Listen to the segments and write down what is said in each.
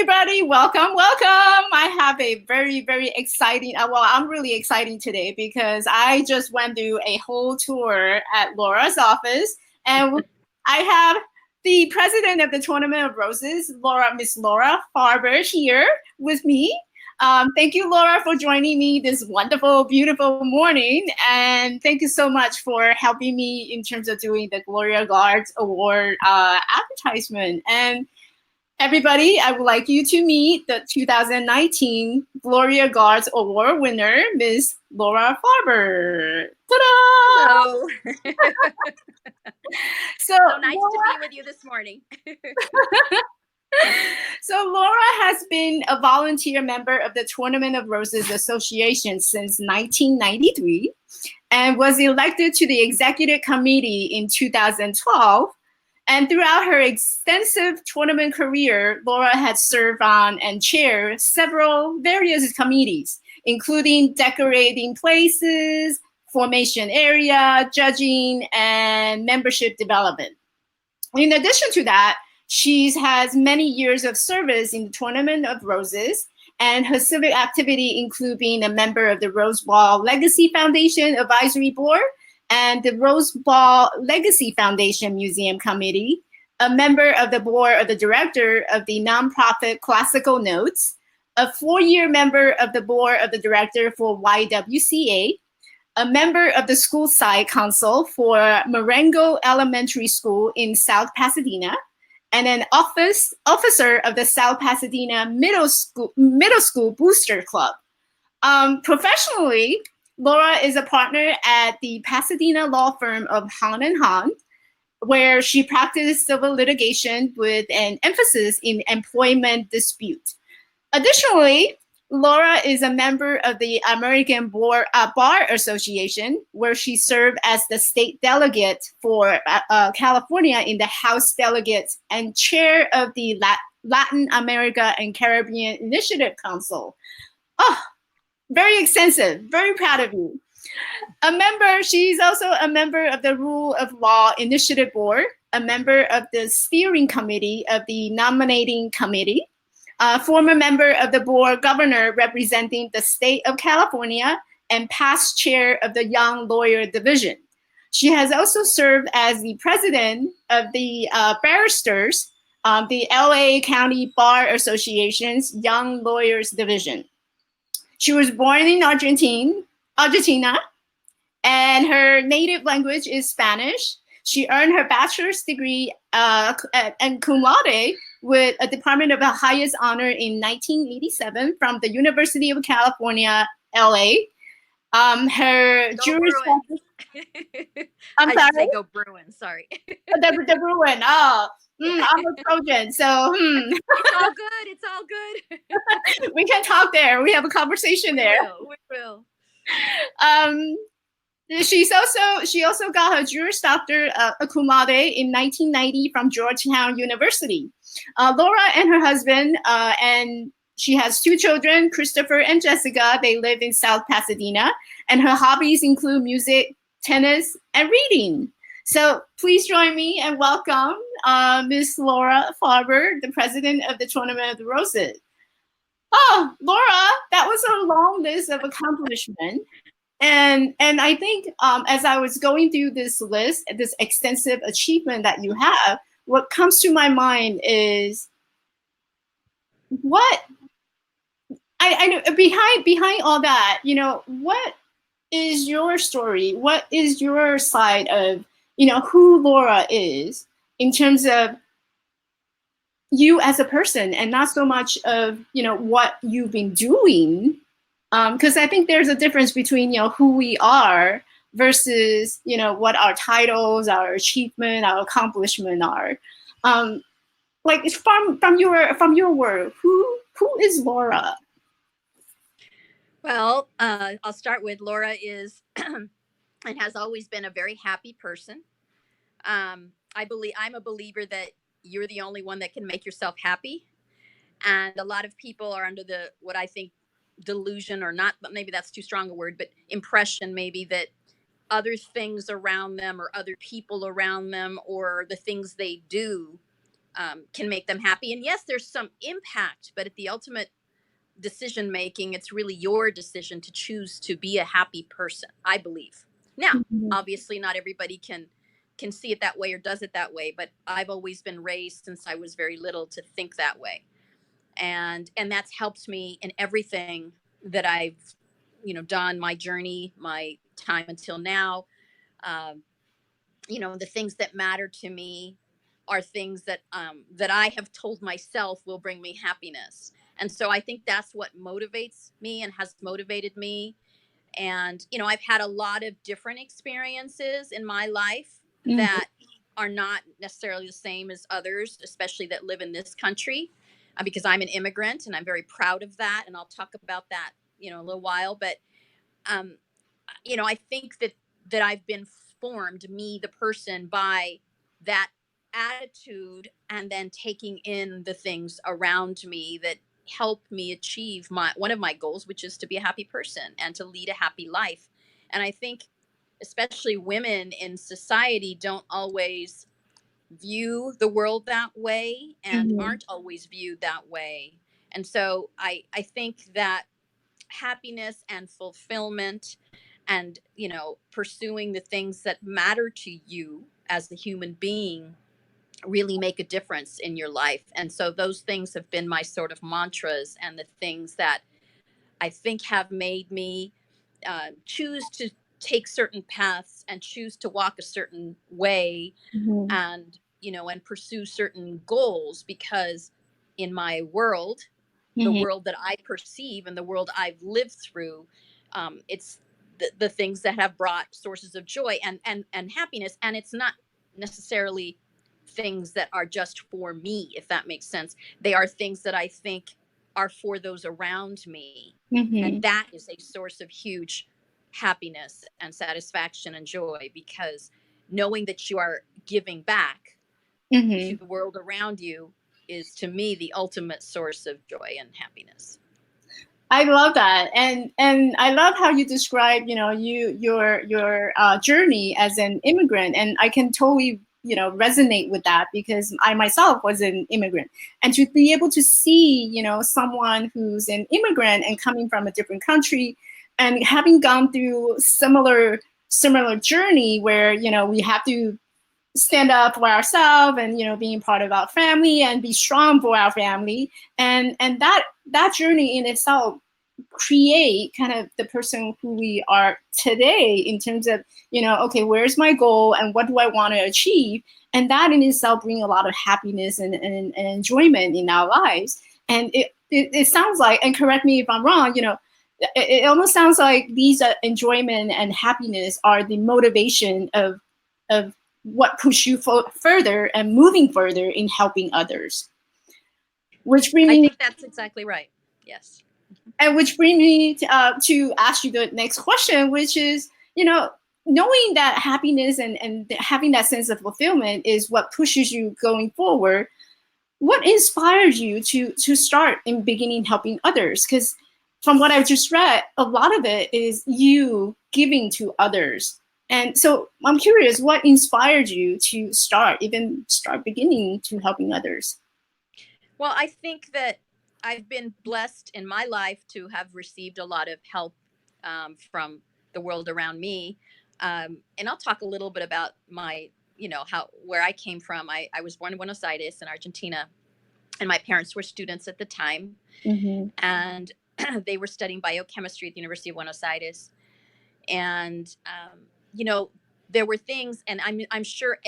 everybody. Welcome, welcome. I have a very, very exciting, I'm really exciting today because I just went through a whole tour at Laura's office, and I have the president of the Tournament of Roses, Miss Laura Farber, here with me. Thank you, Laura, for joining me this wonderful, beautiful morning. And thank you so much for helping me in terms of doing the Gloria Guards Award advertisement. And everybody, I would like you to meet the 2019 Gloria Guards Award winner, Miss Laura Farber. Ta-da! Hello. So nice to be with you this morning. So Laura has been a volunteer member of the Tournament of Roses Association since 1993 and was elected to the executive committee in 2012. And throughout her extensive tournament career, Laura has served on and chaired several various committees, including decorating places, formation area, judging, and membership development. In addition to that, she has many years of service in the Tournament of Roses, and her civic activity include being a member of the Rose Ball Legacy Foundation Advisory Board and the Rose Ball Legacy Foundation Museum Committee, a member of the board of the director of the nonprofit Classical Notes, a 4-year member of the board of the director for YWCA, a member of the school site council for Marengo Elementary School in South Pasadena, and an officer of the South Pasadena Middle School Booster Club. Professionally, Laura is a partner at the Pasadena law firm of Hahn & Hahn, where she practiced civil litigation with an emphasis in employment dispute. Additionally, Laura is a member of the American Bar Association, where she served as the state delegate for California in the House Delegates and chair of the Latin America and Caribbean Initiative Council. Oh, very extensive, very proud of you. She's also a member of the Rule of Law Initiative Board, a member of the steering committee of the nominating committee, a former member of the board governor representing the state of California, and past chair of the Young Lawyer Division. She has also served as the president of the barristers, the LA County Bar Association's Young Lawyers Division. She was born in Argentina, and her native language is Spanish. She earned her bachelor's degree and cum laude with a Department of the Highest Honor in 1987 from the University of California, LA. Her juris Bruins. I'm sorry? Say go Bruins, sorry. The Bruin. Oh, I'm a Trojan, so It's all good. We can talk there. We have a conversation there. We will. She also got her Juris Doctor cum laude in 1990 from Georgetown University. Laura and her husband, and she has 2 children, Christopher and Jessica. They live in South Pasadena, and her hobbies include music, tennis, and reading. So please join me and welcome Miss Laura Farber, the president of the Tournament of the Roses. Oh, Laura, that was a long list of accomplishments. And I think as I was going through this list, this extensive achievement that you have, what comes to my mind is what I know behind all that, what is your story? What is your side of, who Laura is in terms of you as a person and not so much of, what you've been doing? Because I think there's a difference between, who we are versus, what our titles, our achievement, our accomplishment are. Like from your word, who is Laura? Well, I'll start with Laura is and has always been a very happy person. I'm a believer that you're the only one that can make yourself happy. And a lot of people are under what I think delusion, or not, but maybe that's too strong a word, but impression maybe, that other things around them or other people around them or the things they do can make them happy. And yes, there's some impact, but at the ultimate decision making, it's really your decision to choose to be a happy person, I believe. Now, Mhm. obviously not everybody can see it that way or does it that way, but I've always been raised since I was very little to think that way. And that's helped me in everything that I've done, my journey, my time until now. um, the things that matter to me are things that I have told myself will bring me happiness. And so I think that's what motivates me and has motivated me. And I've had a lot of different experiences in my life Mhm. that are not necessarily the same as others, especially that live in this country, because I'm an immigrant and I'm very proud of that, and I'll talk about that a little while. But um, I think that I've been formed, me, the person, by that attitude, and then taking in the things around me that help me achieve my one of my goals, which is to be a happy person and to lead a happy life. And I think especially women in society don't always view the world that way and Mhm. aren't always viewed that way. And so I think that happiness and fulfillment and pursuing the things that matter to you as the human being really make a difference in your life. And so those things have been my sort of mantras, and the things that I think have made me choose to take certain paths and choose to walk a certain way, Mhm. and pursue certain goals, because in my world, the Mhm. world that I perceive and the world I've lived through, it's the things that have brought sources of joy and happiness. And it's not necessarily things that are just for me, if that makes sense. They are things that I think are for those around me. And Mhm. that is a source of huge happiness and satisfaction and joy, because knowing that you are giving back to Mhm. the world around you is, to me, the ultimate source of joy and happiness. I love that, and I love how you describe, your journey as an immigrant, and I can totally, resonate with that because I myself was an immigrant, and to be able to see, someone who's an immigrant and coming from a different country, and having gone through similar journey where we have to stand up for ourselves and being part of our family and be strong for our family, and that journey in itself create kind of the person who we are today in terms of okay, where's my goal and what do I want to achieve, and that in itself bring a lot of happiness and enjoyment in our lives. And it sounds like, and correct me if I'm wrong, it almost sounds like these enjoyment and happiness are the motivation of what push you further and moving further in helping others, which bring I me think that's exactly right. Yes. to ask you the next question, which is, knowing that happiness and having that sense of fulfillment is what pushes you going forward. What inspires you to start in beginning helping others? Because from what I've just read, a lot of it is you giving to others. And so I'm curious, what inspired you to start beginning to helping others? Well, I think that I've been blessed in my life to have received a lot of help from the world around me. And I'll talk a little bit about my, how where I came from. I was born in Buenos Aires in Argentina, and my parents were students at the time, Mm-hmm. and they were studying biochemistry at the University of Buenos Aires. And you know there were things, and I'm sure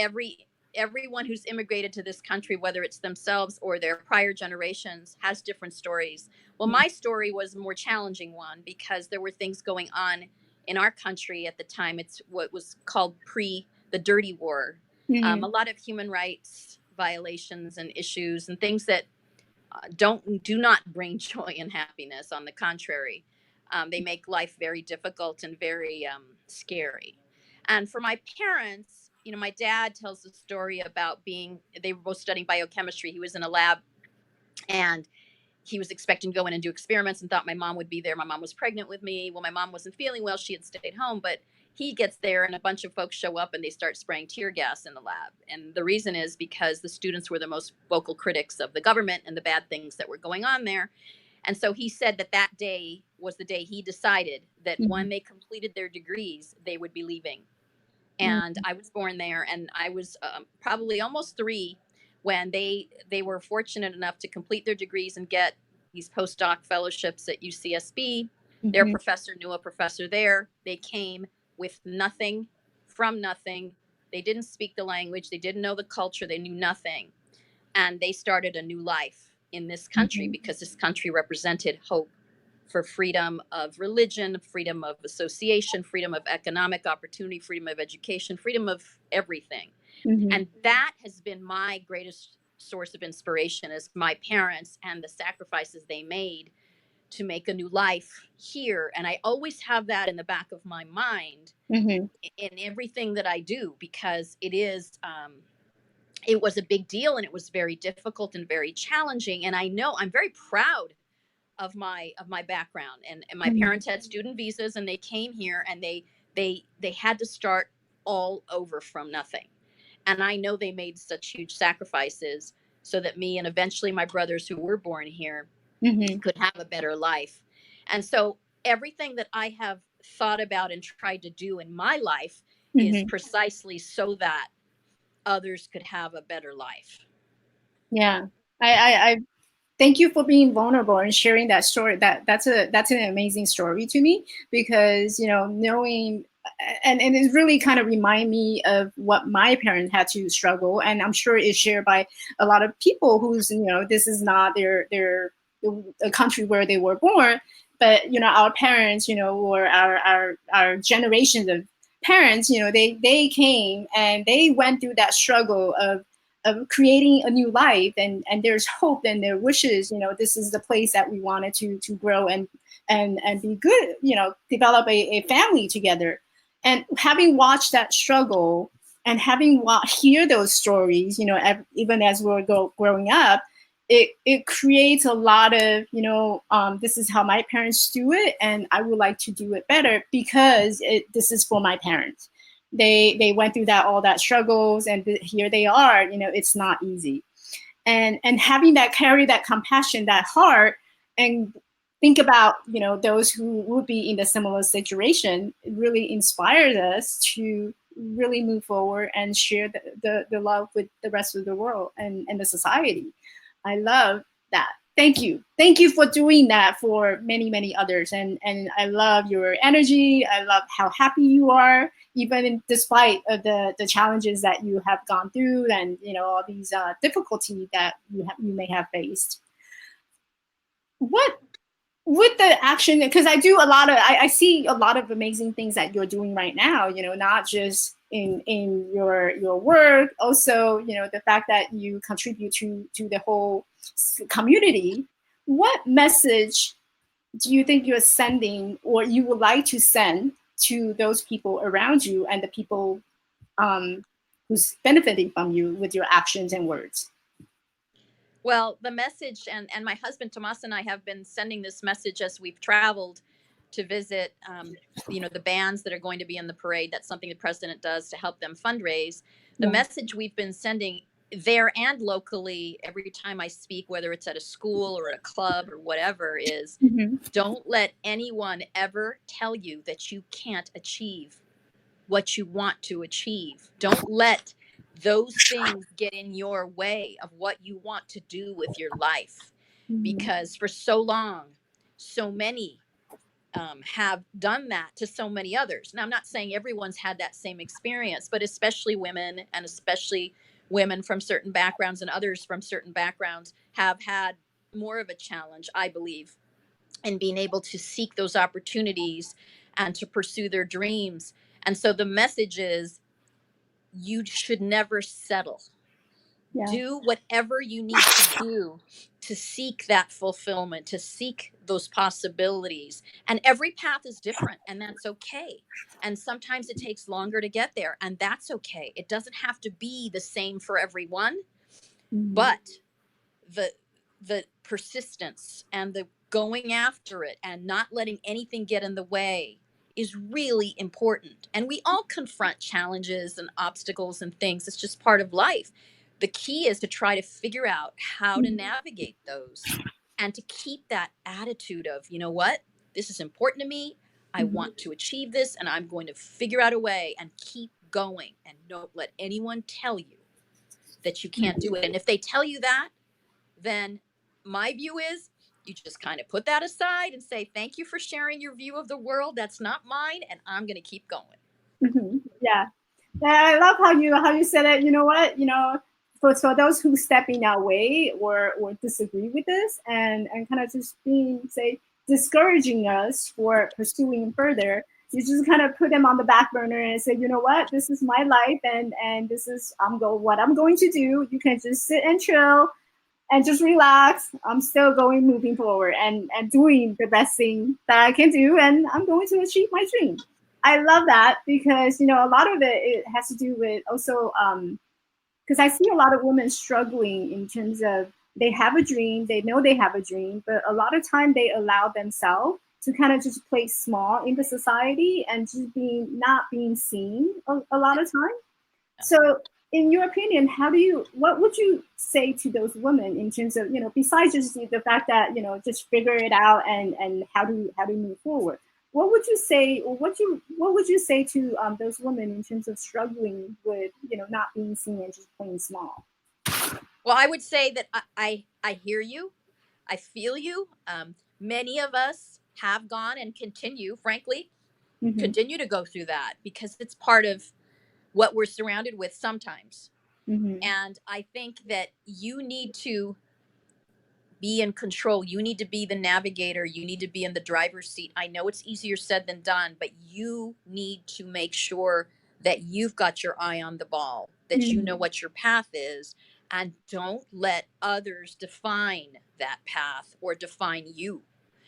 everyone who's immigrated to this country, whether it's themselves or their prior generations, has different stories. Well, my story was a more challenging one, because there were things going on in our country at the time. It's what was called pre the dirty war. Mm-hmm. A lot of human rights violations and issues and things that do not bring joy and happiness. On the contrary, they make life very difficult and very scary. And for my parents, my dad tells the story about they were both studying biochemistry. He was in a lab, and he was expecting to go in and do experiments and thought my mom would be there. My mom was pregnant with me. Well, my mom wasn't feeling well. She had stayed home, but he gets there and a bunch of folks show up and they start spraying tear gas in the lab. And the reason is because the students were the most vocal critics of the government and the bad things that were going on there. And so he said that that day was the day he decided that when they completed their degrees, they would be leaving. And I was born there, and I was probably almost 3 when they were fortunate enough to complete their degrees and get these postdoc fellowships at UCSB. Their professor knew a professor there. They came with nothing, from nothing. They didn't speak the language. They didn't know the culture. They knew nothing. And they started a new life in this country because this country represented hope for freedom of religion, freedom of association, freedom of economic opportunity, freedom of education, freedom of everything. And that has been my greatest source of inspiration, is my parents and the sacrifices they made to make a new life here. And I always have that in the back of my mind in everything that I do, because it was a big deal, and it was very difficult and very challenging. And I know I'm very proud of my background, and my parents had student visas, and they came here, and they had to start all over from nothing. And I know they made such huge sacrifices so that me and eventually my brothers who were born here could have a better life. And so everything that I have thought about and tried to do in my life is precisely so that others could have a better life. Yeah, I thank you for being vulnerable and sharing that story. That's an amazing story to me, because knowing, and it really kind of remind me of what my parents had to struggle, and I'm sure it's shared by a lot of people who's this is not their a country where they were born, but our parents, or our generations of parents, they came and they went through that struggle of creating a new life, and there's hope, and their wishes, this is the place that we wanted to grow and be good, develop a family together. And having watched that struggle, and having hear those stories, even as we're growing up, it creates a lot of this is how my parents do it, and I would like to do it better, because this is for my parents. They went through all that struggles, and here they are. It's not easy, and having that, carry that compassion, that heart, and think about those who would be in the similar situation, it really inspires us to really move forward and share the love with the rest of the world and the society. I love that. Thank you for doing that for many others, and I love your energy. I love how happy you are, even despite of the challenges that you have gone through, and all these difficulties that you may have faced. What with the action, because I see a lot of amazing things that you're doing right now, not just in your work, also the fact that you contribute to the whole community. What message do you think you're sending, or you would like to send, to those people around you and the people who's benefiting from you with your actions and words? Well, the message, and my husband Tomas and I have been sending this message as we've traveled to visit, the bands that are going to be in the parade. That's something the president does to help them fundraise. The message we've been sending there and locally every time I speak, whether it's at a school or a club or whatever, is don't let anyone ever tell you that you can't achieve what you want to achieve. Don't let those things get in your way of what you want to do with your life, because for so long, so many have done that to so many others. Now, I'm not saying everyone's had that same experience, but especially women, and especially women from certain backgrounds and others from certain backgrounds, have had more of a challenge, I believe, in being able to seek those opportunities and to pursue their dreams. And so the message is, you should never settle. Yeah. Do whatever you need to do to seek that fulfillment, to seek those possibilities. And every path is different, and that's okay. And sometimes it takes longer to get there, and that's okay. It doesn't have to be the same for everyone, but the persistence and the going after it and not letting anything get in the way is really important. And we all confront challenges and obstacles and things. It's just part of life. The key is to try to figure out how to Mhm. navigate those and to keep that attitude of, you know what, this is important to me. I Mhm. want to achieve this and I'm going to figure out a way and keep going and don't let anyone tell you that you can't do it. And if they tell you that, then my view is you just kind of put that aside and say, thank you for sharing your view of the world. That's not mine. And I'm going to keep going. Yeah. Yeah, I love how you said it. You know what? For those who step in our way or disagree with us and kind of just being say discouraging us for pursuing further, you just kind of put them on the back burner and say, you know what? This is my life and this is what I'm going to do. You can just sit and chill and just relax. I'm still going moving forward and doing the best thing that I can do, and I'm going to achieve my dream. I love that because a lot of it has to do with also because I see a lot of women struggling in terms of they have a dream, they know they have a dream, but a lot of time they allow themselves to kind of just play small in the society and just being not being seen a lot of time. So, in your opinion, what would you say to those women in terms of, besides just the fact that, just figure it out and how to move forward? What would you say, or what would you say to those women in terms of struggling with, not being seen and just playing small? Well, I would say that I hear you. I feel you. Many of us have gone and frankly, Mm-hmm. continue to go through that because it's part of what we're surrounded with sometimes. Mm-hmm. And I think that you need to be in control. You need to be the navigator. You need to be in the driver's seat. I know it's easier said than done, but you need to make sure that you've got your eye on the ball, that you know Mm-hmm. what your path is, and don't let others define that path or define you.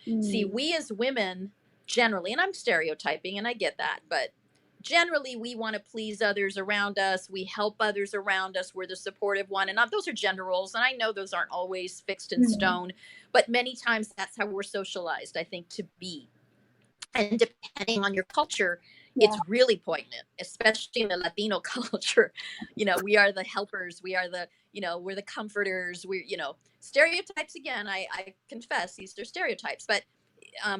See, Mm-hmm. we as women generally, and I'm stereotyping and I get that, but generally we want to please others around us. We help others around us. We're the supportive one. And those are gender roles. And I know those aren't always fixed in Mm-hmm. stone, but many times that's how we're socialized, I think, to be. And depending on your culture, Yeah. it's really poignant, especially in the Latino culture. We are the helpers. We are we're the comforters. Stereotypes again. I confess these are stereotypes, but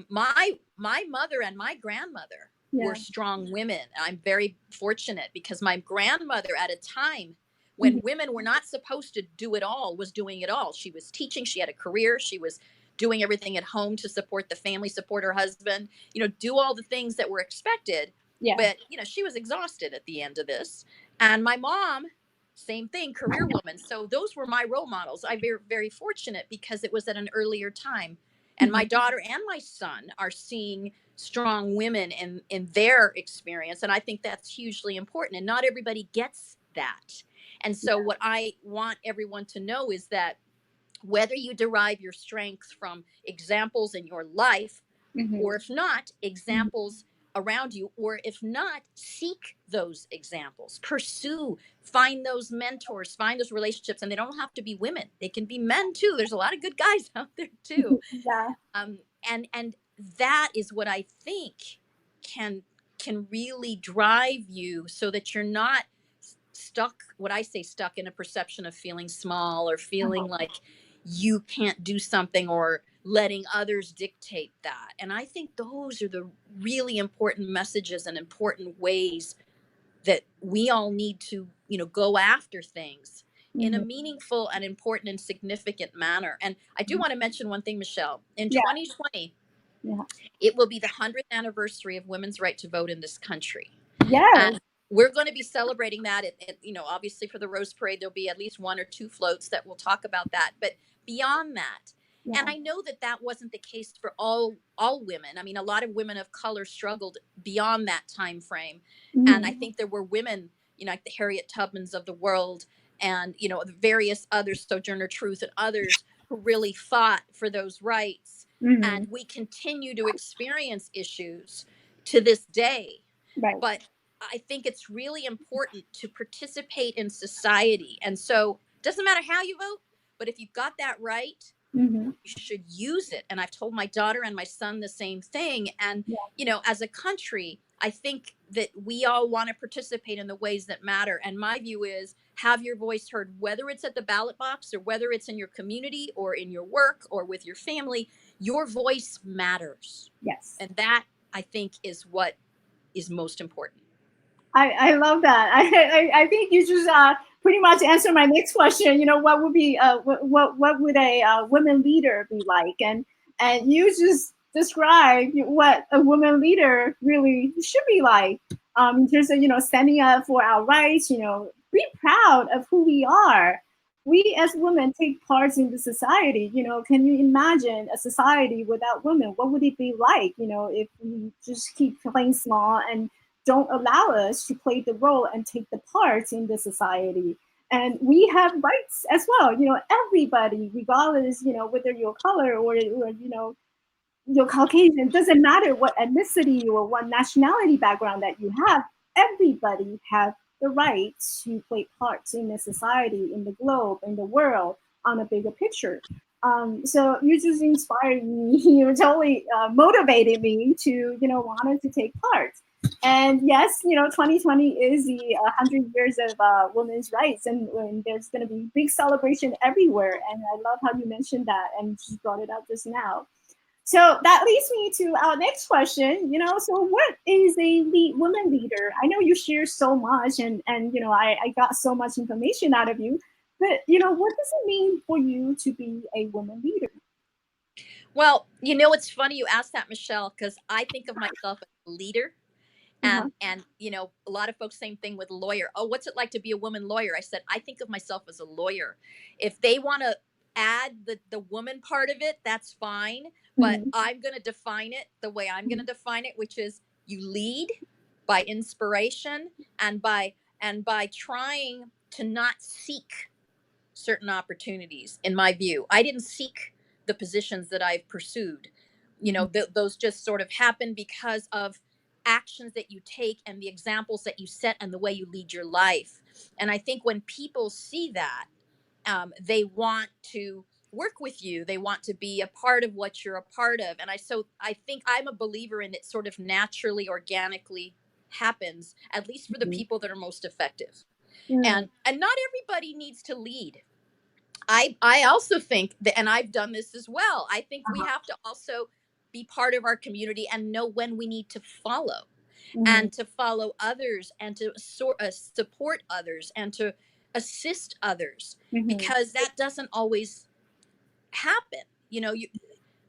my mother and my grandmother were Yeah. strong women. I'm very fortunate because my grandmother, at a time Mm-hmm. when women were not supposed to do it all, was doing it all. She was teaching, she had a career, she was doing everything at home to support the family, support her husband, do all the things that were expected. Yeah. But she was exhausted at the end of this. And my mom, same thing, career woman. So those were my role models. I'm very, very fortunate because it was at an earlier time. And my Mm-hmm. daughter and my son are seeing strong women in their experience. And I think that's hugely important. And not everybody gets that. And so what I want everyone to know is that whether you derive your strength from examples in your life, Mm-hmm. or if not, examples around you, or if not, seek those examples, pursue, find those mentors, find those relationships. And they don't have to be women, they can be men too. There's a lot of good guys out there too. Yeah. um, and that is what I think can really drive you so that you're not stuck, what I say, stuck in a perception of feeling small or feeling like you can't do something or letting others dictate that. And I think those are the really important messages and important ways that we all need to, go after things in a Mm-hmm. meaningful and important and significant manner. And I do want to mention one thing, Michelle. In Yeah. 2020, Yeah. it will be the 100th anniversary of women's right to vote in this country. Yes. And we're going to be celebrating that. Obviously for the Rose Parade, there'll be at least one or two floats that will talk about that. But beyond that, and Yeah. I know that that wasn't the case for all women. I mean, a lot of women of color struggled beyond that time frame, and I Mm-hmm. think there were women, like the Harriet Tubmans of the world, and the various others, Sojourner Truth and others, who really fought for those rights. Mm-hmm. And we continue to experience issues to this day. Right. But I think it's really important to participate in society. And so it doesn't matter how you vote, but if you've got that right, Mm-hmm. You should use it. And I've told my daughter and my son the same thing. And, Yeah. as a country, I think that we all want to participate in the ways that matter. And my view is have your voice heard, whether it's at the ballot box or whether it's in your community or in your work or with your family, your voice matters. Yes. And that, I think, is what is most important. I love that. I think you just pretty much answered my next question. What would be what would a women leader be like? And you just described what a woman leader really should be like, in terms of standing up for our rights. Be proud of who we are. We as women take part in the society. Can you imagine a society without women? What would it be like? If we just keep playing small and don't allow us to play the role and take the part in the society. And we have rights as well. Everybody, regardless, whether you're color or you're Caucasian, doesn't matter what ethnicity or what nationality background that you have. Everybody has the right to play parts in the society, in the globe, in the world, on a bigger picture. So you just inspired me. You totally motivated me to, wanted to take part. And yes, 2020 is the 100 years of women's rights, and there's going to be big celebration everywhere. And I love how you mentioned that and just brought it up just now. So that leads me to our next question. So what is a woman leader? I know you share so much, and I got so much information out of you. But what does it mean for you to be a woman leader? Well, it's funny you asked that, Michelle, because I think of myself as a leader. Uh-huh. And a lot of folks, same thing with lawyer. Oh, what's it like to be a woman lawyer? I said, I think of myself as a lawyer. If they want to add the woman part of it, that's fine. But Mhm. I'm going to define it the way I'm going to define it, which is you lead by inspiration and by trying to not seek certain opportunities. In my view, I didn't seek the positions that I've pursued. Those just sort of happen because of actions that you take and the examples that you set and the way you lead your life. And I think when people see that, they want to work with you. They want to be a part of what you're a part of. And I think I'm a believer in it sort of naturally, organically happens, at least for the Mhm. people that are most effective. Mm. And not everybody needs to lead. I also think that, and I've done this as well, I think we Uh-huh. have to also be part of our community and know when we need to follow, Mhm. and to follow others, and to support others, and to assist others, Mhm. because that doesn't always happen. You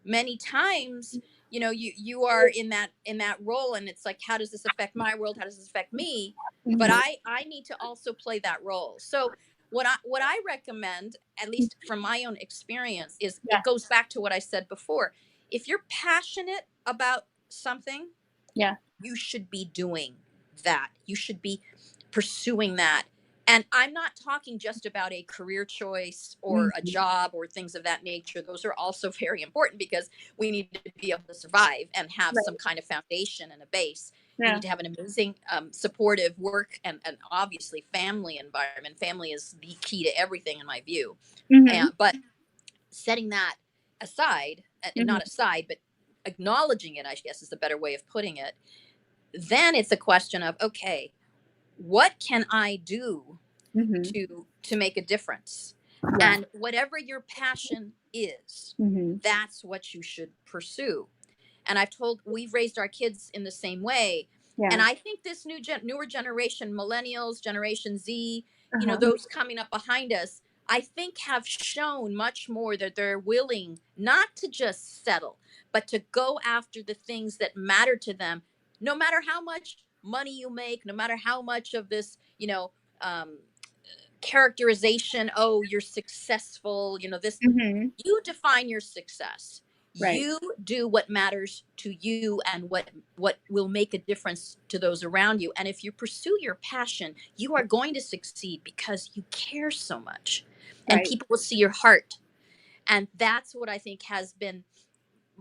many times, you are in that role, and it's like, how does this affect my world? How does this affect me? But Mhm. I need to also play that role. So what I recommend, at least from my own experience, is Yeah. it goes back to what I said before. If you're passionate about something, Yeah. you should be doing that. You should be pursuing that. And I'm not talking just about a career choice or a Mhm. job or things of that nature. Those are also very important, because we need to be able to survive and have some Right. kind of foundation and a base. We Yeah. need to have an amazing, supportive work, and obviously family environment. Family is the key to everything, in my view. Mhm. But setting that aside, and Mhm. not aside, but acknowledging it, I guess is the better way of putting it, then it's a question of, okay, what can I do Mhm. to make a difference? Yeah. And whatever your passion is, Mhm. that's what you should pursue. And we've raised our kids in the same way. And Yeah. I think this newer generation, millennials, Generation Z, Uh-huh. those coming up behind us, I think have shown much more that they're willing not to just settle, but to go after the things that matter to them, no matter how much money you make, no matter how much of this, um, characterization, oh, you're successful, this, Mhm. you define your success. Right. You do what matters to you, and what will make a difference to those around you. And if you pursue your passion, you are going to succeed because you care so much, and Right. people will see your heart. And that's what I think has been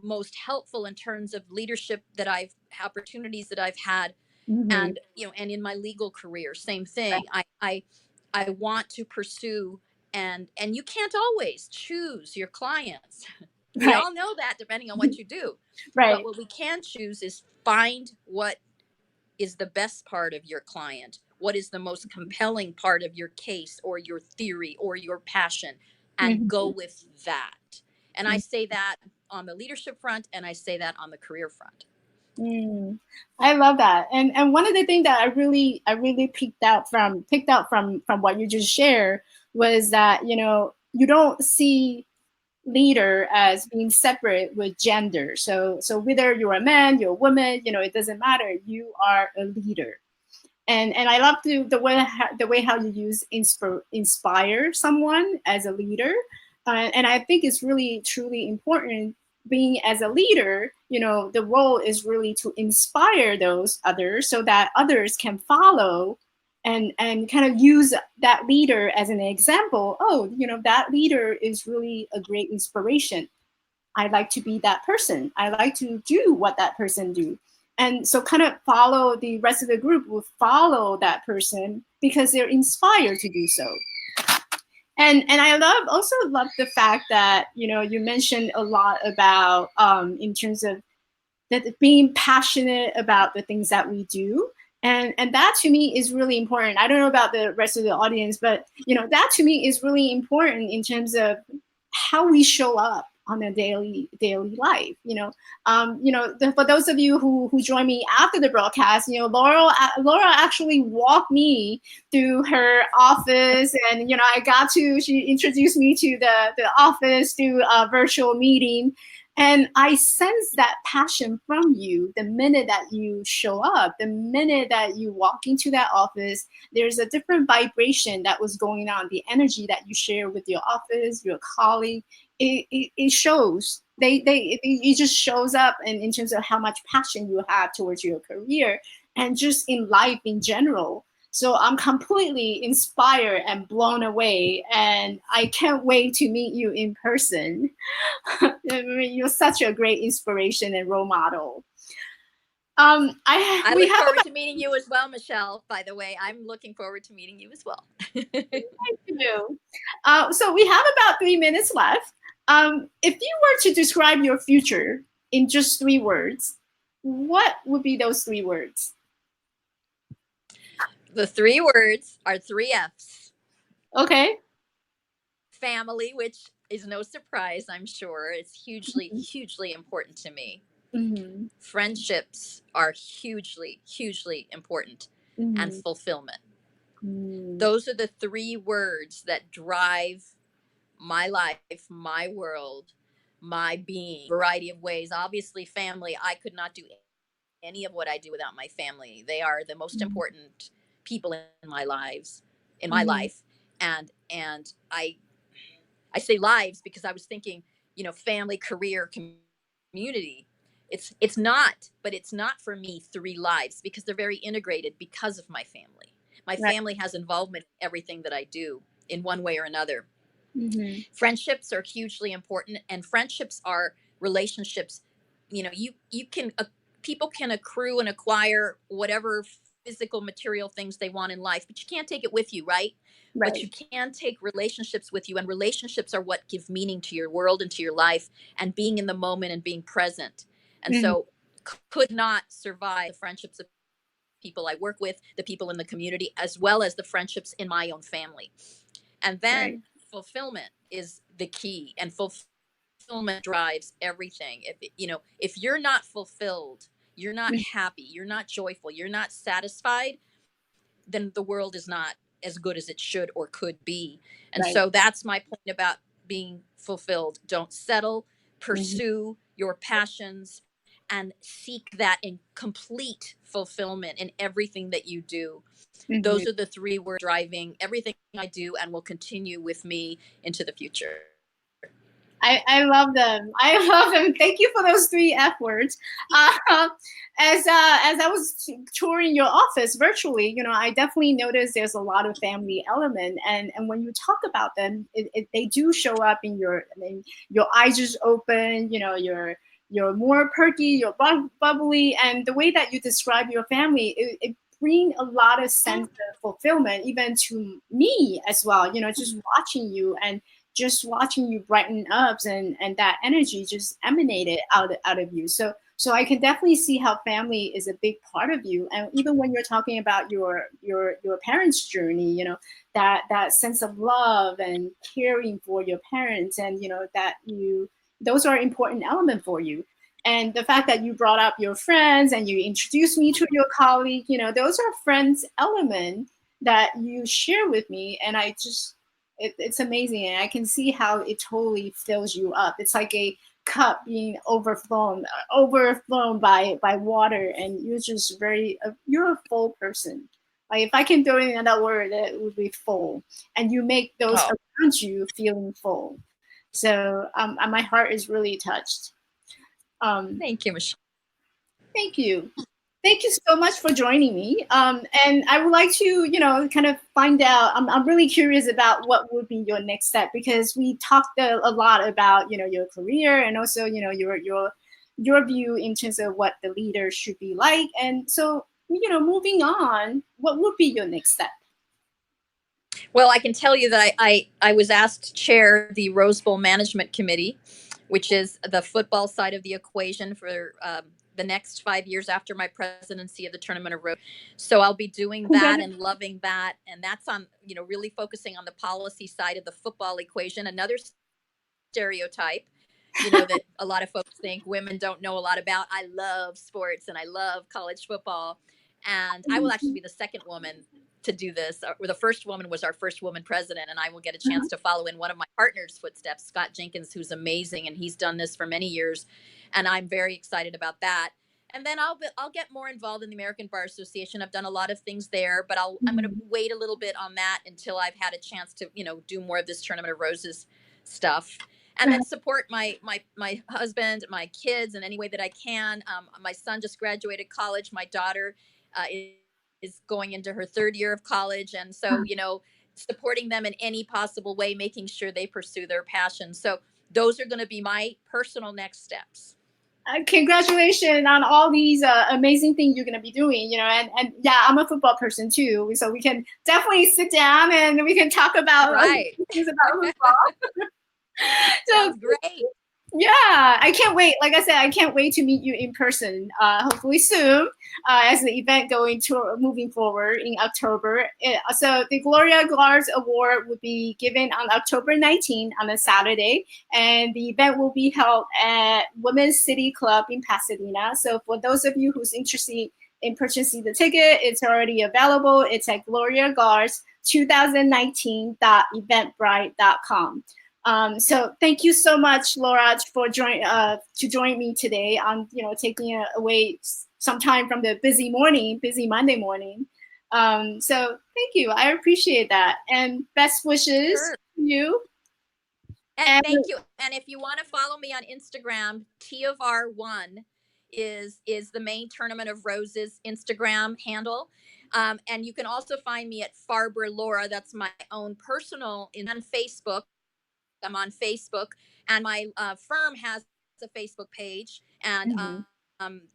most helpful in terms of leadership that I've opportunities that I've had. Mhm. And and in my legal career, same Right. thing. I want to pursue and you can't always choose your clients. We Right. all know that, depending on what you do. But Right. what we can choose is find what is the best part of your client, what is the most compelling part of your case or your theory or your passion, and go Mhm. with that. And I say that on the leadership front, and I say that on the career front. Mm, I love that. And one of the things that I really picked out from what you just shared was that, you don't see leader as being separate with gender. So whether you're a man, you're a woman, it doesn't matter. You are a leader. And I love the way how you use inspire someone as a leader, and I think it's really truly important. Being as a leader, the role is really to inspire those others so that others can follow, and kind of use that leader as an example. Oh, that leader is really a great inspiration. I like to be that person. I like to do what that person do. And so kind of follow the rest of the group will follow that person because they're inspired to do so. And I also love the fact that, you mentioned a lot about in terms of that being passionate about the things that we do. And that to me is really important. I don't know about the rest of the audience, but that to me is really important in terms of how we show up on a daily life. For those of you who join me after the broadcast, Laura actually walked me through her office, and she introduced me to the office through a virtual meeting. And I sense that passion from you the minute that you show up, the minute that you walk into that office. There's a different vibration that was going on, the energy that you share with your office, your colleague. It shows. It just shows up in terms of how much passion you have towards your career and just in life in general. So I'm completely inspired and blown away, and I can't wait to meet you in person. I mean, you're such a great inspiration and role model. I We look have forward about to meeting you as well, Michelle. By the way, I'm looking forward to meeting you as well. you. So we have about 3 minutes left. If you were to describe your future in just 3 words, what would be those 3 words? The 3 words are 3 F's. Okay. Family, which is no surprise, I'm sure. It's hugely, hugely important to me. Mm-hmm. Friendships are hugely, hugely important, and Mm-hmm. fulfillment. Mm-hmm. Those are the 3 words that drive my life, my world, my being, variety of ways. Obviously, family, I could not do any of what I do without my family. They are the most important people in my lives, in my Mm-hmm. life. And I say lives because I was thinking, family, career, community. It's not, but it's not for me 3 lives because they're very integrated because of my family. My Right. family has involvement in everything that I do in one way or another. Mm-hmm. Friendships are hugely important, and friendships are relationships. You can people can accrue and acquire whatever physical material things they want in life, but you can't take it with you, right? But Right. you can take relationships with you, and relationships are what give meaning to your world and to your life, and being in the moment and being present. And Mm-hmm. so could not survive the friendships of people I work with, the people in the community, as well as the friendships in my own family. And Right. then fulfillment is the key, and fulfillment drives everything. If you're not fulfilled, you're not happy, you're not joyful, you're not satisfied, then the world is not as good as it should or could be. And Right. so that's my point about being fulfilled. Don't settle, Mm-hmm. pursue your passions, and seek that in complete fulfillment in everything that you do. Mm-hmm. Those are the 3 words driving everything I do and will continue with me into the future. I love them. I love them. Thank you for those 3 F words. As I was touring your office virtually, I definitely noticed there's a lot of family element, and when you talk about them, they do show up in your eyes just open. You're more perky, you're bubbly, and the way that you describe your family, it bring a lot of sense of fulfillment, even to me as well. Just watching you and just watching you brighten up, and that energy just emanated out of you. So I can definitely see how family is a big part of you. And even when you're talking about your parents' journey, that sense of love and caring for your parents, and that those are important element for you. And the fact that you brought up your friends and you introduced me to your colleague, those are friends element that you share with me. And it's amazing. And I can see how it totally fills you up. It's like a cup being overflown by water, and you're just you're a full person. Like, if I can throw in another word, it would be full. And you make those around you feeling full. So my heart is really touched. Thank you, Michelle. Thank you. Thank you so much for joining me. And I would like to, kind of find out, I'm really curious about what would be your next step, because we talked a lot about, your career, and also, your view in terms of what the leader should be like. And so, moving on, what would be your next step? Well, I can tell you that I was asked to chair the Rose Bowl Management Committee, which is the football side of the equation for the next 5 years after my presidency of the Tournament of Roses. So I'll be doing that and loving that. And that's on, really focusing on the policy side of the football equation. Another stereotype, that a lot of folks think women don't know a lot about. I love sports and I love college football. And I will actually be the second woman to do this. The first woman was our first woman president, and I will get a chance to follow in one of my partner's footsteps, Scott Jenkins, who's amazing, and he's done this for many years, and I'm very excited about that. And then I'll get more involved in the American Bar Association. I've done a lot of things there, but I'm going to wait a little bit on that until I've had a chance to do more of this Tournament of Roses stuff, and then support my husband, my kids in any way that I can. My son just graduated college. My daughter is going into her third year of college. And so, supporting them in any possible way, making sure they pursue their passion. So those are going to be my personal next steps. Congratulations on all these amazing things you're going to be doing, and yeah, I'm a football person too. So we can definitely sit down and we can talk about things about football. Sounds great. Yeah, I can't wait. Like I said, I can't wait to meet you in person, hopefully soon, as the event moving forward in October. So the Gloria Glarz Award will be given on October 19th on a Saturday, and the event will be held at Women's City Club in Pasadena. So for those of you who's interested in purchasing the ticket, it's already available. It's at gloriaglarz2019.eventbrite.com. So thank you so much, Laura, for join me today on taking away some time from the busy Monday morning. So thank you, I appreciate that, and best wishes to you. And thank you. And if you want to follow me on Instagram, TofR1 is the main Tournament of Roses Instagram handle. And you can also find me at Farber Laura. That's my own personal on Facebook. I'm on Facebook, and my firm has a Facebook page, and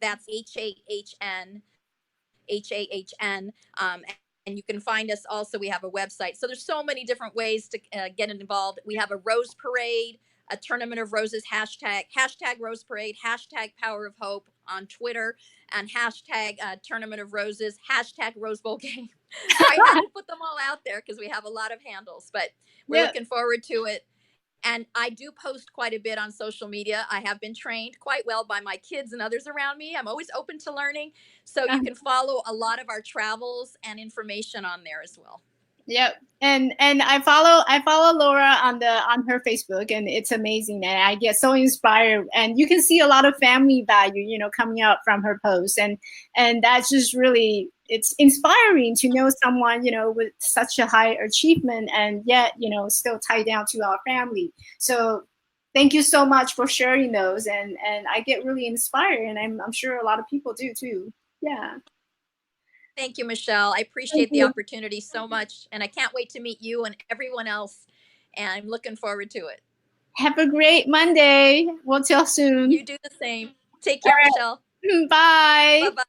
that's HAHN. And you can find us also. We have a website. So there's so many different ways to get involved. We have a Rose Parade, a Tournament of Roses hashtag Rose Parade, hashtag Power of Hope on Twitter, and hashtag Tournament of Roses, hashtag Rose Bowl Game. So I had to put them all out there because we have a lot of handles, but we're looking forward to it. And I do post quite a bit on social media. I have been trained quite well by my kids and others around me. I'm always open to learning. So you can follow a lot of our travels and information on there as well. Yep. And I follow Laura on her Facebook, and it's amazing. And I get so inspired, and you can see a lot of family value, coming out from her posts. And that's just really, it's inspiring to know someone, with such a high achievement, and yet, still tied down to our family. So thank you so much for sharing those. And I get really inspired, and I'm sure a lot of people do too. Yeah. Thank you, Michelle. I appreciate the opportunity so much. And I can't wait to meet you and everyone else. And I'm looking forward to it. Have a great Monday. We'll talk soon. You do the same. Take care, Michelle. Bye. Bye-bye.